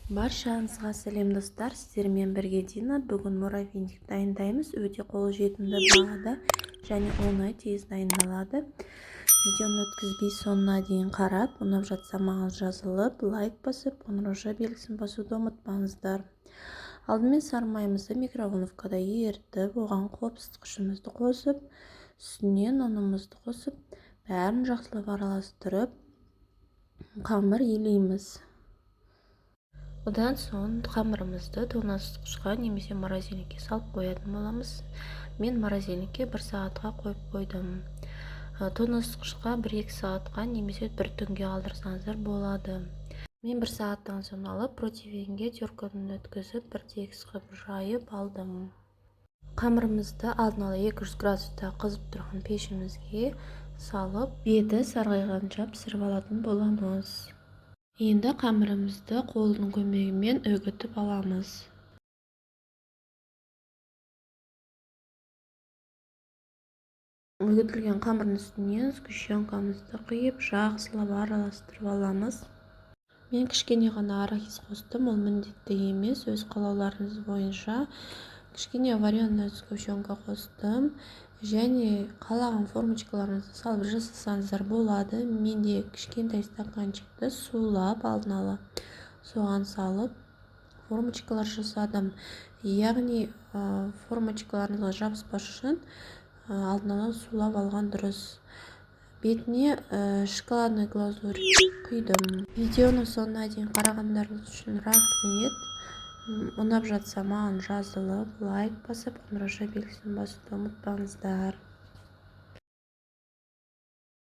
Баршаңызға сәлем достар, сіздермен бірге Дина. Бүгін муравейник дайындаймыз. Өте қолжетімді бағада және оңай тез дайындалады. Видеоны өткізбей соңына дейін қарап, ұнап жатса маған жазылып, лайк басып, қоңырау белгісін басуды ұмытпаңыздар. Алдымен сары майымызды микроволновкада ерітіп, оған қопсытқышымызды қосып, үстінен ұнымызды қосып, бәрін жақсылап араластырып, қамыр илейміз. Одан соң қамырымызды тоңазытқышқа немесе морозильникке салып қоятын боламыз. Мен морозильникке 1 сағатқа қойып қойдым. Тоңазытқышқа 1-2 сағатқа немесе 1 түнге қалдырсаңыздар болады. Мен 1 сағаттан соң алып противенге теркадан өткізіп 1-2 қылып жайып алдым. Қамырымызды алдын ала 200 градуста қызып тұрған пешімізге салып, беті сарғайғанша пісіріп алатын боламыз. Енді қамырымызды қолдың көмегімен үгітіп аламыз. Үгітілген қамырдың үстінен сгущенкамызды құйып, жақсылап араластырып аламыз. Мен кішкене ғана арахис қостым, ол міндетті емес, өз қалауларыңыз бойынша. Кішкене вареная сгущенка қостым. Және қалаған формочкаларыңызды салып жасасаңыздар болады. Менде кішкентай стаканчикті сулап алдын ала соған салып формочкалар жасадым. Яғни формочкаларыңызға жабыспас үшін алдын ала сулап алған дұрыс. Бетіне шоколадный глазурь құйдым. Видеоны соңына дейін қарағандарыңыз үшін рахмет. Ұнап жатса маған жазылып, лайк басып, қоңырау белгісін басуды ұмытпаңыздар.